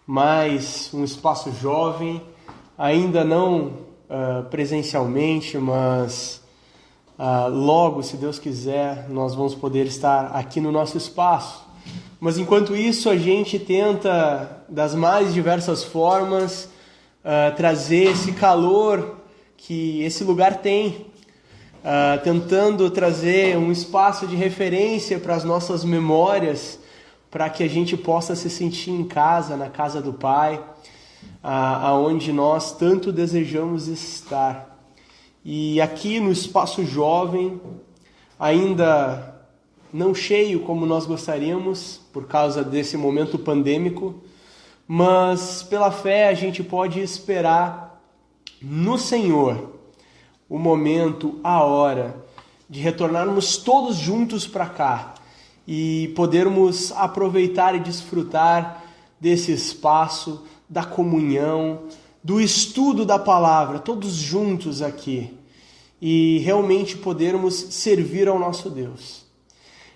mais um espaço jovem, ainda não presencialmente, mas logo, se Deus quiser, nós vamos poder estar aqui no nosso espaço. Mas enquanto isso, a gente tenta, das mais diversas formas, trazer esse calor que esse lugar tem, tentando trazer um espaço de referência para as nossas memórias, para que a gente possa se sentir em casa, na casa do Pai, aonde nós tanto desejamos estar. E aqui no espaço jovem, ainda não cheio como nós gostaríamos, por causa desse momento pandêmico, mas pela fé a gente pode esperar no Senhor o momento, a hora de retornarmos todos juntos para cá e podermos aproveitar e desfrutar desse espaço, da comunhão, do estudo da palavra, todos juntos aqui, e realmente podermos servir ao nosso Deus.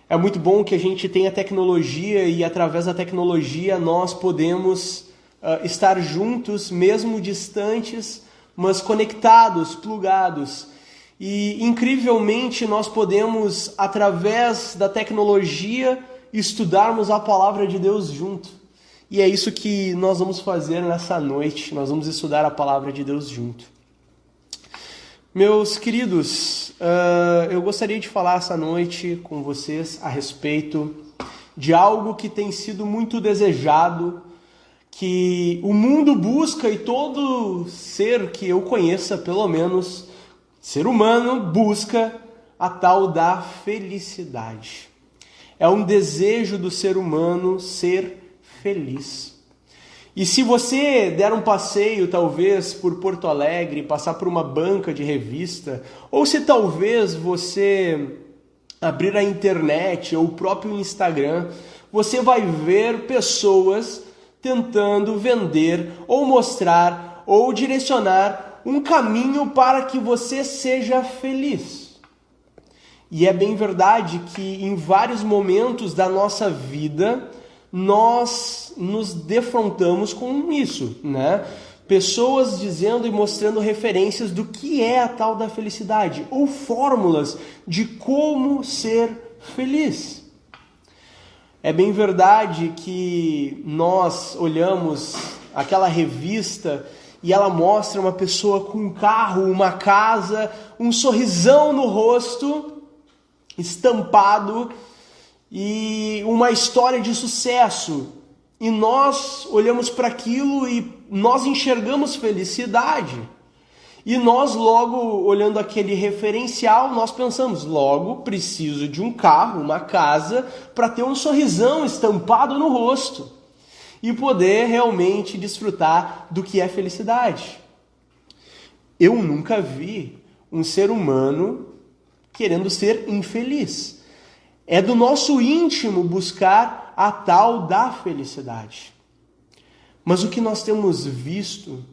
É muito bom que a gente tenha tecnologia e através da tecnologia nós podemos estar juntos, mesmo distantes, mas conectados, plugados. E incrivelmente nós podemos, através da tecnologia, estudarmos a palavra de Deus junto. E é isso que nós vamos fazer nessa noite, nós vamos estudar a palavra de Deus junto. Meus queridos, eu gostaria de falar essa noite com vocês a respeito de algo que tem sido muito desejado, que o mundo busca e todo ser que eu conheça, pelo menos, ser humano, busca a tal da felicidade. É um desejo do ser humano ser feliz. E se você der um passeio, talvez, por Porto Alegre, passar por uma banca de revista, ou se talvez você abrir a internet ou o próprio Instagram, você vai ver pessoas tentando vender ou mostrar ou direcionar um caminho para que você seja feliz. E é bem verdade que em vários momentos da nossa vida nós nos defrontamos com isso, né? Pessoas dizendo e mostrando referências do que é a tal da felicidade ou fórmulas de como ser feliz. É bem verdade que nós olhamos aquela revista e ela mostra uma pessoa com um carro, uma casa, um sorrisão no rosto, estampado, e uma história de sucesso. E nós olhamos para aquilo e nós enxergamos felicidade. E nós logo, olhando aquele referencial, nós pensamos, logo preciso de um carro, uma casa, para ter um sorrisão estampado no rosto e poder realmente desfrutar do que é felicidade. Eu nunca vi um ser humano querendo ser infeliz. É do nosso íntimo buscar a tal da felicidade. Mas o que nós temos visto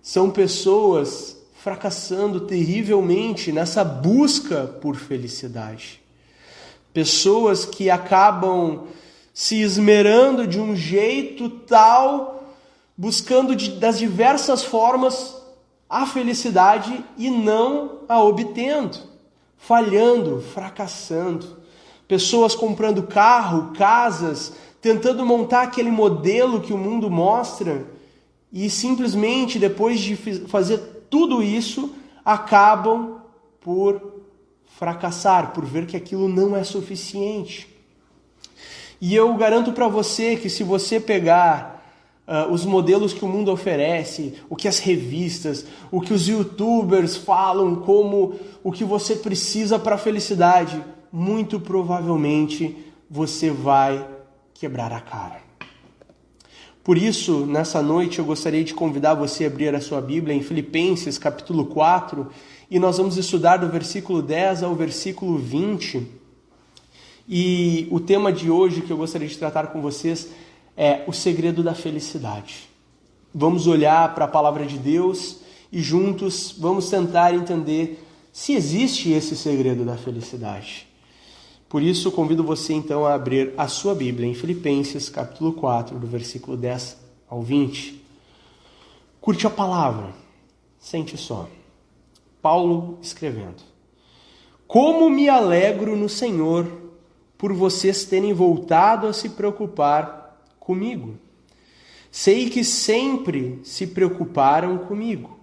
são pessoas fracassando terrivelmente nessa busca por felicidade. Pessoas que acabam se esmerando de um jeito tal, buscando das diversas formas a felicidade e não a obtendo, falhando, fracassando. Pessoas comprando carro, casas, tentando montar aquele modelo que o mundo mostra e simplesmente depois de fazer tudo isso, acabam por fracassar, por ver que aquilo não é suficiente. E eu garanto para você que se você pegar os modelos que o mundo oferece, o que as revistas, o que os youtubers falam como o que você precisa para a felicidade, muito provavelmente você vai quebrar a cara. Por isso, nessa noite eu gostaria de convidar você a abrir a sua Bíblia em Filipenses capítulo 4 e nós vamos estudar do versículo 10 ao versículo 20. E o tema de hoje que eu gostaria de tratar com vocês é o segredo da felicidade. Vamos olhar para a palavra de Deus e juntos vamos tentar entender se existe esse segredo da felicidade. Por isso, convido você então a abrir a sua Bíblia em Filipenses, capítulo 4, do versículo 10 ao 20. Curte a palavra, sente só. Paulo escrevendo: como me alegro no Senhor por vocês terem voltado a se preocupar comigo. Sei que sempre se preocuparam comigo,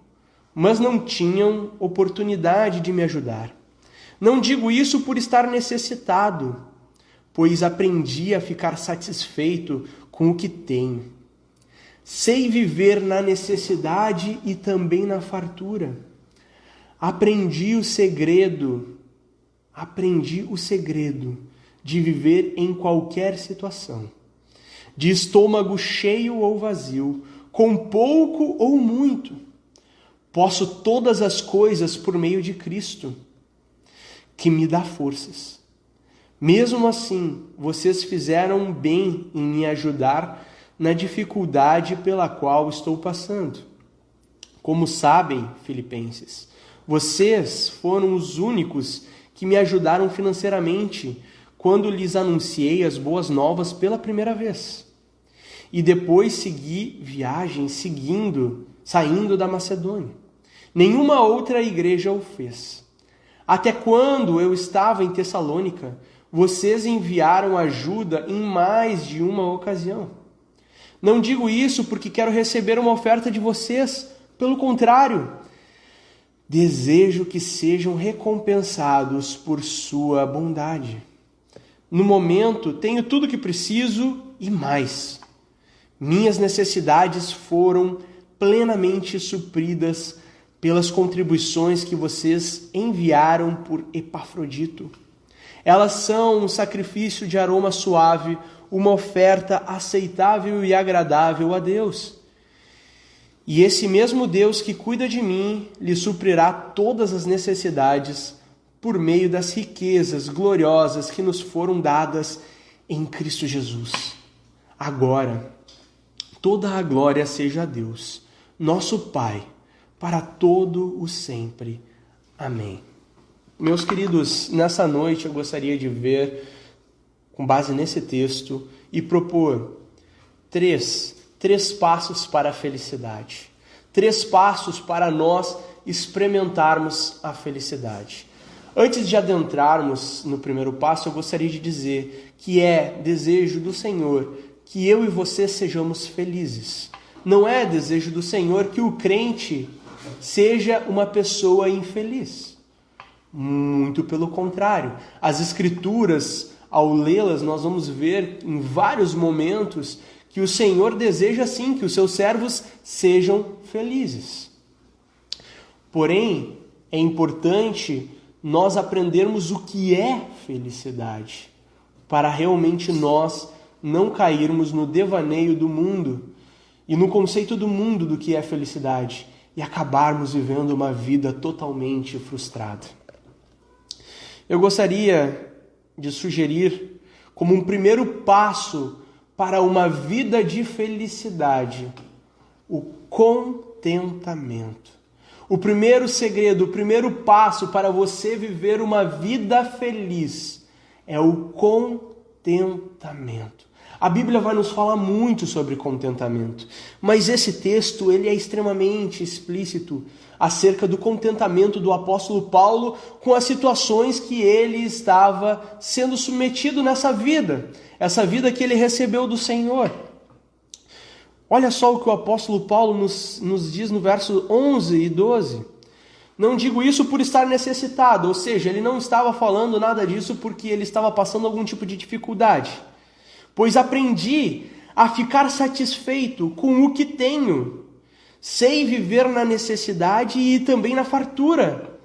mas não tinham oportunidade de me ajudar. Não digo isso por estar necessitado, pois aprendi a ficar satisfeito com o que tenho. Sei viver na necessidade e também na fartura. Aprendi o segredo de viver em qualquer situação, de estômago cheio ou vazio, com pouco ou muito. Posso todas as coisas por meio de Cristo, que me dá forças. Mesmo assim, vocês fizeram bem em me ajudar na dificuldade pela qual estou passando. Como sabem, filipenses, vocês foram os únicos que me ajudaram financeiramente quando lhes anunciei as boas novas pela primeira vez. E depois segui viagem saindo da Macedônia. Nenhuma outra igreja o fez. Até quando eu estava em Tessalônica, vocês enviaram ajuda em mais de uma ocasião. Não digo isso porque quero receber uma oferta de vocês. Pelo contrário, desejo que sejam recompensados por sua bondade. No momento, tenho tudo o que preciso e mais. Minhas necessidades foram plenamente supridas pelas contribuições que vocês enviaram por Epafrodito. Elas são um sacrifício de aroma suave, uma oferta aceitável e agradável a Deus. E esse mesmo Deus que cuida de mim lhe suprirá todas as necessidades por meio das riquezas gloriosas que nos foram dadas em Cristo Jesus. Agora, toda a glória seja a Deus, nosso Pai, para todo o sempre. Amém. Meus queridos, nessa noite eu gostaria de ver, com base nesse texto, e propor três passos para a felicidade. 3 passos para nós experimentarmos a felicidade. Antes de adentrarmos no primeiro passo, eu gostaria de dizer que é desejo do Senhor que eu e você sejamos felizes. Não é desejo do Senhor que o crente seja uma pessoa infeliz. Muito pelo contrário. As Escrituras, ao lê-las, nós vamos ver em vários momentos que o Senhor deseja sim que os seus servos sejam felizes. Porém, é importante nós aprendermos o que é felicidade, para realmente nós não cairmos no devaneio do mundo e no conceito do mundo do que é felicidade e acabarmos vivendo uma vida totalmente frustrada. Eu gostaria de sugerir como um primeiro passo para uma vida de felicidade, o contentamento. O primeiro segredo, o primeiro passo para você viver uma vida feliz é o contentamento. A Bíblia vai nos falar muito sobre contentamento, mas esse texto ele é extremamente explícito acerca do contentamento do apóstolo Paulo com as situações que ele estava sendo submetido nessa vida, essa vida que ele recebeu do Senhor. Olha só o que o apóstolo Paulo nos diz no verso 11 e 12. Não digo isso por estar necessitado, ou seja, ele não estava falando nada disso porque ele estava passando algum tipo de dificuldade. Pois aprendi a ficar satisfeito com o que tenho. Sei viver na necessidade e também na fartura.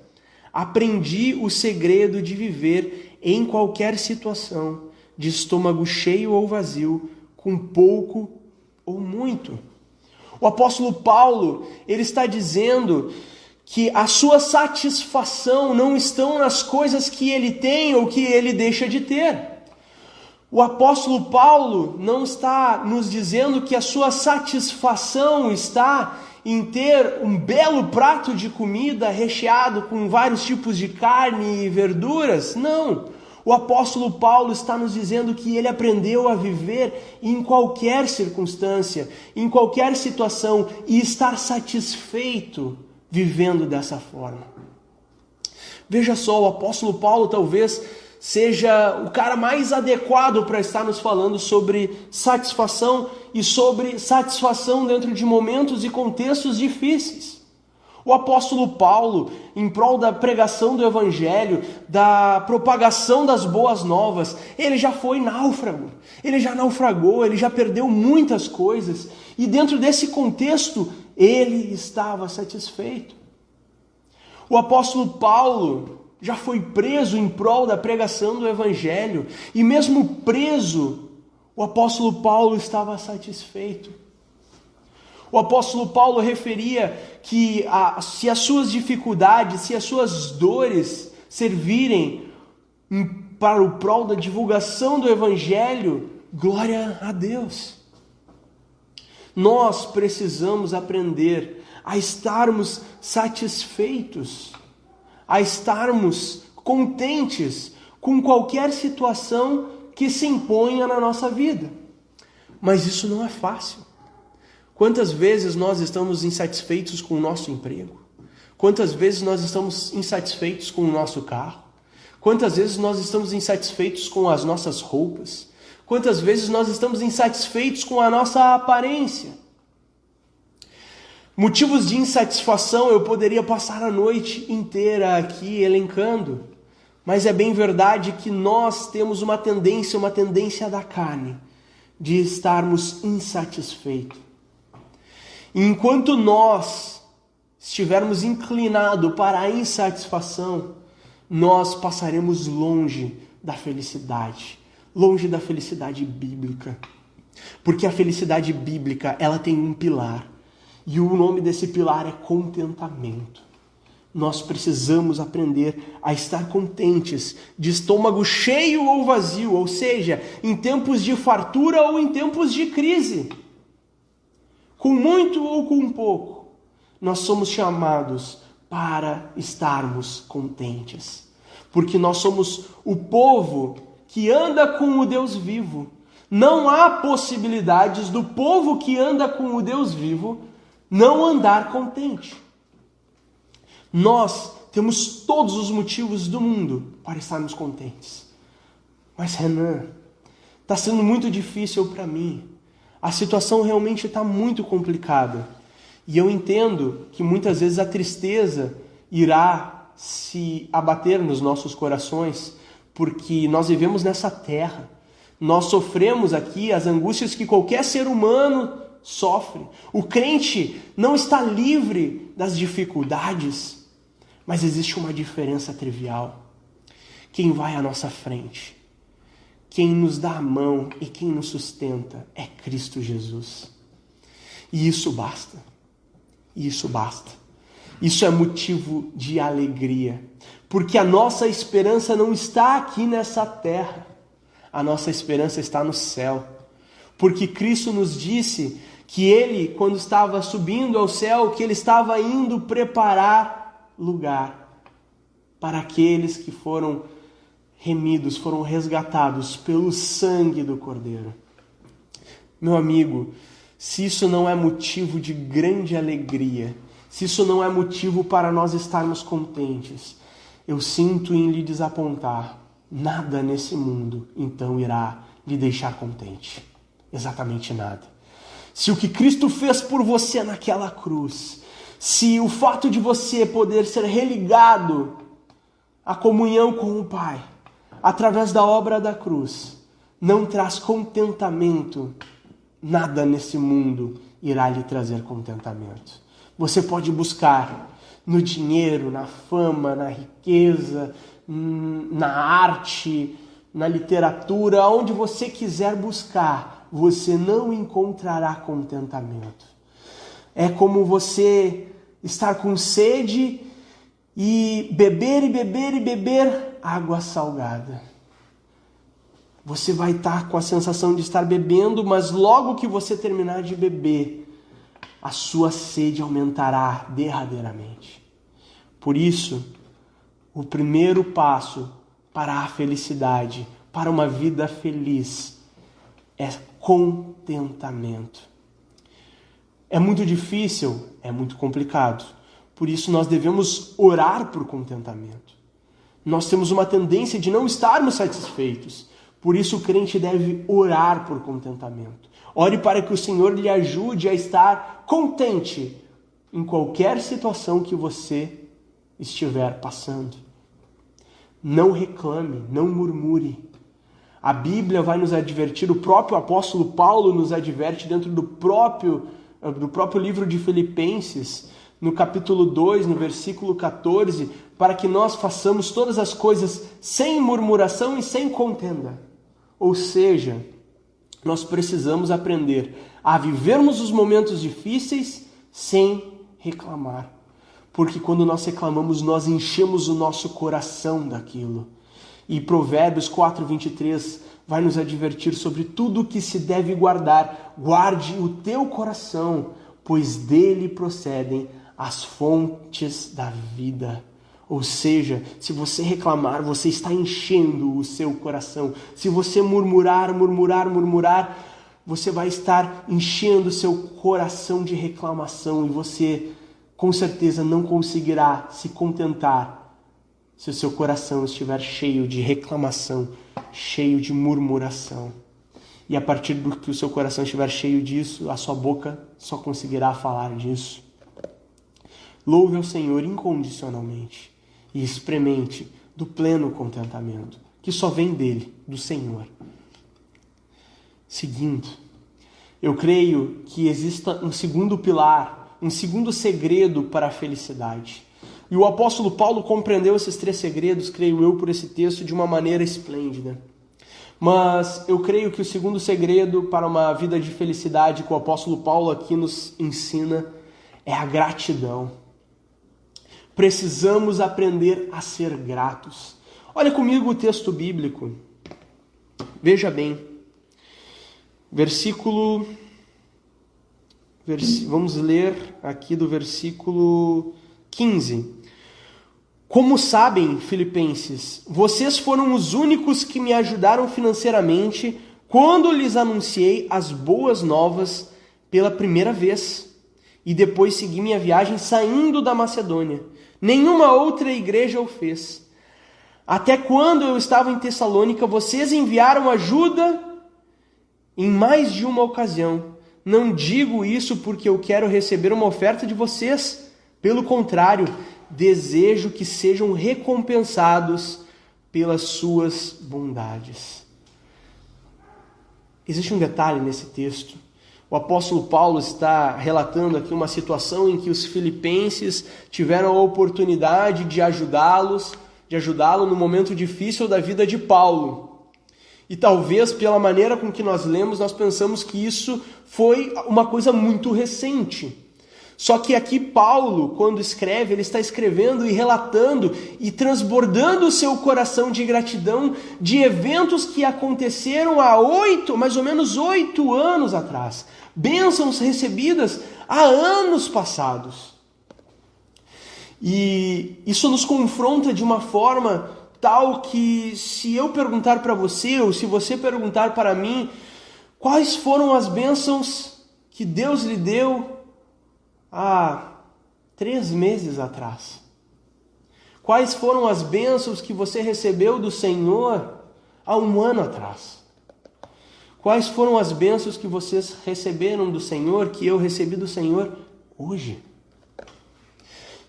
Aprendi o segredo de viver em qualquer situação, de estômago cheio ou vazio, com pouco ou muito. O apóstolo Paulo, ele está dizendo que a sua satisfação não estão nas coisas que ele tem ou que ele deixa de ter. O apóstolo Paulo não está nos dizendo que a sua satisfação está em ter um belo prato de comida recheado com vários tipos de carne e verduras. Não. O apóstolo Paulo está nos dizendo que ele aprendeu a viver em qualquer circunstância, em qualquer situação, e estar satisfeito vivendo dessa forma. Veja só, o apóstolo Paulo talvez seja o cara mais adequado para estar nos falando sobre satisfação e sobre satisfação dentro de momentos e contextos difíceis. O apóstolo Paulo, em prol da pregação do evangelho, da propagação das boas novas, ele já foi náufrago, ele já naufragou, ele já perdeu muitas coisas, e dentro desse contexto, ele estava satisfeito. O apóstolo Paulo já foi preso em prol da pregação do evangelho, e mesmo preso, o apóstolo Paulo estava satisfeito. O apóstolo Paulo referia que se as suas dificuldades, se as suas dores servirem para o prol da divulgação do evangelho, glória a Deus. Nós precisamos aprender a estarmos satisfeitos, a estarmos contentes com qualquer situação que se imponha na nossa vida. Mas isso não é fácil. Quantas vezes nós estamos insatisfeitos com o nosso emprego? Quantas vezes nós estamos insatisfeitos com o nosso carro? Quantas vezes nós estamos insatisfeitos com as nossas roupas? Quantas vezes nós estamos insatisfeitos com a nossa aparência? Motivos de insatisfação eu poderia passar a noite inteira aqui elencando, mas é bem verdade que nós temos uma tendência da carne, de estarmos insatisfeitos. E enquanto nós estivermos inclinados para a insatisfação, nós passaremos longe da felicidade bíblica. Porque a felicidade bíblica, ela tem um pilar, e o nome desse pilar é contentamento. Nós precisamos aprender a estar contentes, de estômago cheio ou vazio, ou seja, em tempos de fartura ou em tempos de crise. Com muito ou com pouco, nós somos chamados para estarmos contentes. Porque nós somos o povo que anda com o Deus vivo. Não há possibilidades do povo que anda com o Deus vivo não andar contente. Nós temos todos os motivos do mundo para estarmos contentes. Mas Renan, está sendo muito difícil para mim. A situação realmente está muito complicada. E eu entendo que muitas vezes a tristeza irá se abater nos nossos corações, porque nós vivemos nessa terra. Nós sofremos aqui as angústias que qualquer ser humano sofre. O crente não está livre das dificuldades, mas existe uma diferença trivial. Quem vai à nossa frente, quem nos dá a mão e quem nos sustenta é Cristo Jesus. E isso basta. Isso basta. Isso é motivo de alegria. Porque a nossa esperança não está aqui nessa terra. A nossa esperança está no céu. Porque Cristo nos disse que Ele, quando estava subindo ao céu, que Ele estava indo preparar lugar para aqueles que foram remidos, foram resgatados pelo sangue do Cordeiro. Meu amigo, se isso não é motivo de grande alegria, se isso não é motivo para nós estarmos contentes, eu sinto em lhe desapontar, nada nesse mundo então irá lhe deixar contente. Exatamente nada. Se o que Cristo fez por você naquela cruz, se o fato de você poder ser religado à comunhão com o Pai, através da obra da cruz, não traz contentamento, nada nesse mundo irá lhe trazer contentamento. Você pode buscar no dinheiro, na fama, na riqueza, na arte, na literatura, onde você quiser buscar, você não encontrará contentamento. É como você estar com sede e beber água salgada. Você vai estar com a sensação de estar bebendo, mas logo que você terminar de beber, a sua sede aumentará derradeiramente. Por isso, o primeiro passo para a felicidade, para uma vida feliz, é contentamento. É muito difícil, é muito complicado. Por isso nós devemos orar por contentamento. Nós temos uma tendência de não estarmos satisfeitos. Por isso o crente deve orar por contentamento. Ore para que o Senhor lhe ajude a estar contente em qualquer situação que você estiver passando. Não reclame, não murmure. A Bíblia vai nos advertir, o próprio apóstolo Paulo nos adverte dentro do próprio livro de Filipenses, no capítulo 2, no versículo 14, para que nós façamos todas as coisas sem murmuração e sem contenda. Ou seja, nós precisamos aprender a vivermos os momentos difíceis sem reclamar. Porque quando nós reclamamos, nós enchemos o nosso coração daquilo. E Provérbios 4:23 vai nos advertir sobre tudo o que se deve guardar. Guarde o teu coração, pois dele procedem as fontes da vida. Ou seja, se você reclamar, você está enchendo o seu coração. Se você murmurar, você vai estar enchendo o seu coração de reclamação e você com certeza não conseguirá se contentar se o seu coração estiver cheio de reclamação, cheio de murmuração. E a partir do que o seu coração estiver cheio disso, a sua boca só conseguirá falar disso. Louve ao Senhor incondicionalmente e experimente do pleno contentamento, que só vem dele, do Senhor. Seguindo, eu creio que exista um segundo pilar, um segundo segredo para a felicidade. E o apóstolo Paulo compreendeu esses 3 segredos, creio eu, por esse texto de uma maneira esplêndida. Mas eu creio que o segundo segredo para uma vida de felicidade que o apóstolo Paulo aqui nos ensina é a gratidão. Precisamos aprender a ser gratos. Olha comigo o texto bíblico. Veja bem. Vamos ler aqui do versículo 15. Como sabem, filipenses, vocês foram os únicos que me ajudaram financeiramente quando lhes anunciei as boas novas pela primeira vez e depois segui minha viagem saindo da Macedônia. Nenhuma outra igreja o fez. Até quando eu estava em Tessalônica, vocês enviaram ajuda em mais de uma ocasião. Não digo isso porque eu quero receber uma oferta de vocês. Pelo contrário, desejo que sejam recompensados pelas suas bondades. Existe um detalhe nesse texto. O apóstolo Paulo está relatando aqui uma situação em que os filipenses tiveram a oportunidade de ajudá-lo no momento difícil da vida de Paulo. E talvez pela maneira com que nós lemos, nós pensamos que isso foi uma coisa muito recente. Só que aqui Paulo, quando escreve, ele está escrevendo e relatando e transbordando o seu coração de gratidão de eventos que aconteceram há mais ou menos 8 anos atrás. Bênçãos recebidas há anos passados. E isso nos confronta de uma forma tal que se eu perguntar para você, ou se você perguntar para mim, quais foram as bênçãos que Deus lhe deu há 3 meses atrás? Quais foram as bênçãos que você recebeu do Senhor há 1 ano atrás? Quais foram as bênçãos que vocês receberam do Senhor, que eu recebi do Senhor hoje?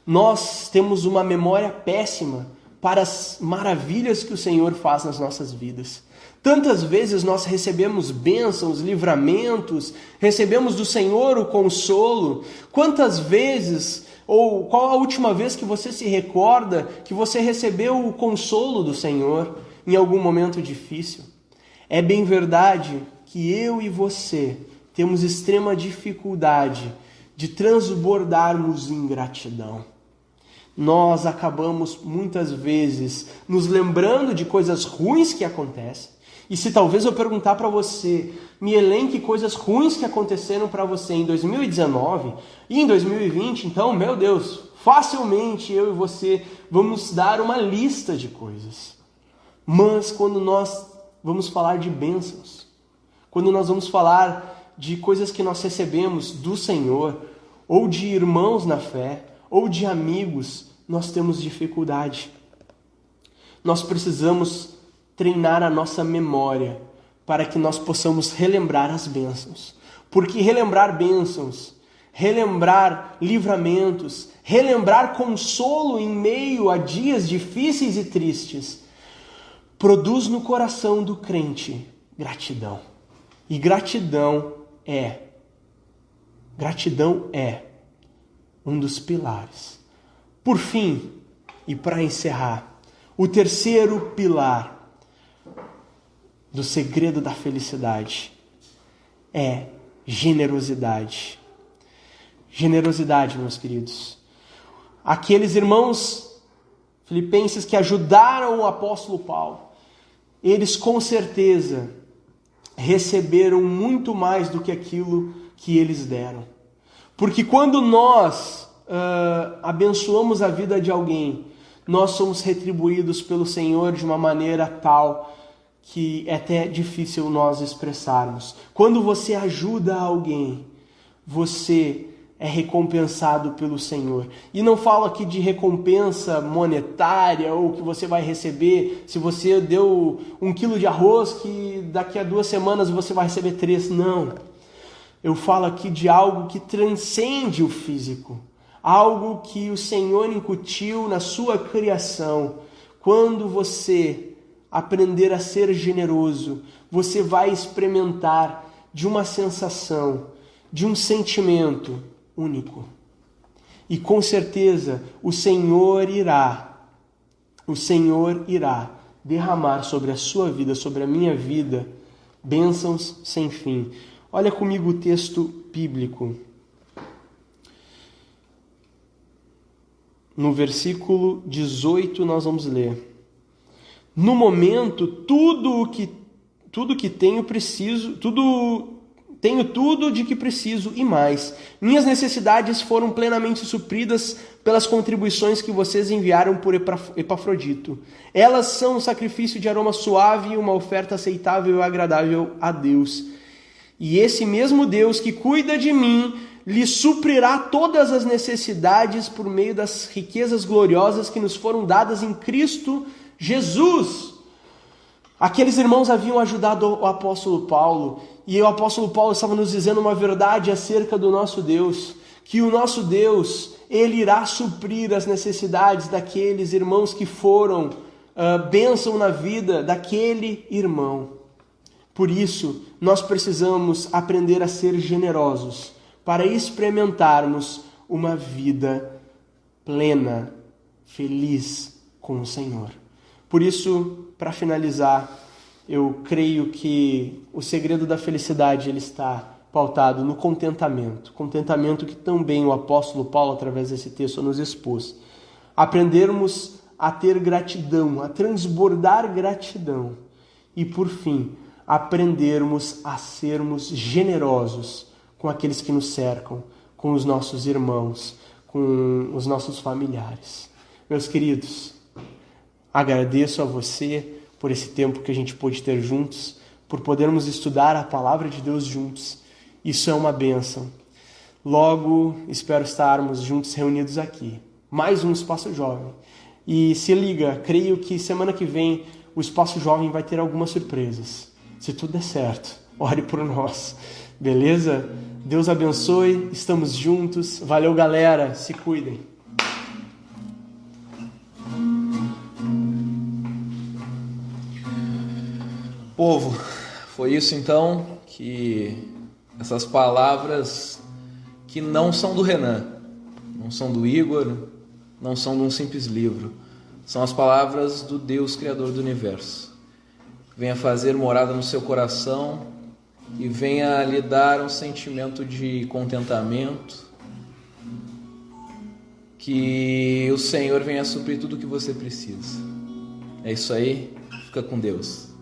Nós temos uma memória péssima para as maravilhas que o Senhor faz nas nossas vidas. Tantas vezes nós recebemos bênçãos, livramentos, recebemos do Senhor o consolo. Quantas vezes, ou qual a última vez que você se recorda que você recebeu o consolo do Senhor em algum momento difícil? É bem verdade que eu e você temos extrema dificuldade de transbordarmos em gratidão. Nós acabamos muitas vezes nos lembrando de coisas ruins que acontecem. E se talvez eu perguntar para você, me elenque coisas ruins que aconteceram para você em 2019 e em 2020, então, meu Deus, facilmente eu e você vamos dar uma lista de coisas. Mas quando nós vamos falar de bênçãos, quando nós vamos falar de coisas que nós recebemos do Senhor, ou de irmãos na fé, ou de amigos, nós temos dificuldade. Nós precisamos treinar a nossa memória para que nós possamos relembrar as bênçãos. Porque relembrar bênçãos, relembrar livramentos, relembrar consolo em meio a dias difíceis e tristes, produz no coração do crente gratidão. E gratidão é um dos pilares. Por fim, e para encerrar, o terceiro pilar do segredo da felicidade é generosidade. Generosidade, meus queridos. Aqueles irmãos filipenses que ajudaram o apóstolo Paulo, eles com certeza receberam muito mais do que aquilo que eles deram. Porque quando nós abençoamos a vida de alguém, nós somos retribuídos pelo Senhor de uma maneira tal que é até difícil nós expressarmos. Quando você ajuda alguém, você é recompensado pelo Senhor. E não falo aqui de recompensa monetária ou que você vai receber se você deu 1 quilo de arroz que daqui a 2 semanas você vai receber 3. Não. Eu falo aqui de algo que transcende o físico. Algo que o Senhor incutiu na sua criação. Quando você aprender a ser generoso, você vai experimentar de uma sensação, de um sentimento único. E com certeza o Senhor irá derramar sobre a sua vida, sobre a minha vida, bênçãos sem fim. Olha comigo o texto bíblico. No versículo 18 nós vamos ler: no momento, tenho tudo de que preciso e mais. Minhas necessidades foram plenamente supridas pelas contribuições que vocês enviaram por Epafrodito. Elas são um sacrifício de aroma suave e uma oferta aceitável e agradável a Deus. E esse mesmo Deus que cuida de mim lhe suprirá todas as necessidades por meio das riquezas gloriosas que nos foram dadas em Cristo Jesus. Aqueles irmãos haviam ajudado o apóstolo Paulo, e o apóstolo Paulo estava nos dizendo uma verdade acerca do nosso Deus, que o nosso Deus, ele irá suprir as necessidades daqueles irmãos que foram bênção na vida daquele irmão. Por isso, nós precisamos aprender a ser generosos para experimentarmos uma vida plena, feliz com o Senhor. Por isso, para finalizar, eu creio que o segredo da felicidade ele está pautado no contentamento. Contentamento que também o apóstolo Paulo, através desse texto, nos expôs. Aprendermos a ter gratidão, a transbordar gratidão. E, por fim, aprendermos a sermos generosos com aqueles que nos cercam, com os nossos irmãos, com os nossos familiares. Meus queridos, agradeço a você por esse tempo que a gente pôde ter juntos, por podermos estudar a palavra de Deus juntos. Isso é uma bênção. Logo, espero estarmos juntos reunidos aqui. Mais um Espaço Jovem. E se liga, creio que semana que vem o Espaço Jovem vai ter algumas surpresas. Se tudo der certo, ore por nós. Beleza? Deus abençoe, estamos juntos. Valeu, galera. Se cuidem. Povo, foi isso então, que essas palavras que não são do Renan, não são do Igor, não são de um simples livro, são as palavras do Deus Criador do Universo. Venha fazer morada no seu coração e venha lhe dar um sentimento de contentamento, que o Senhor venha suprir tudo o que você precisa. É isso aí, fica com Deus.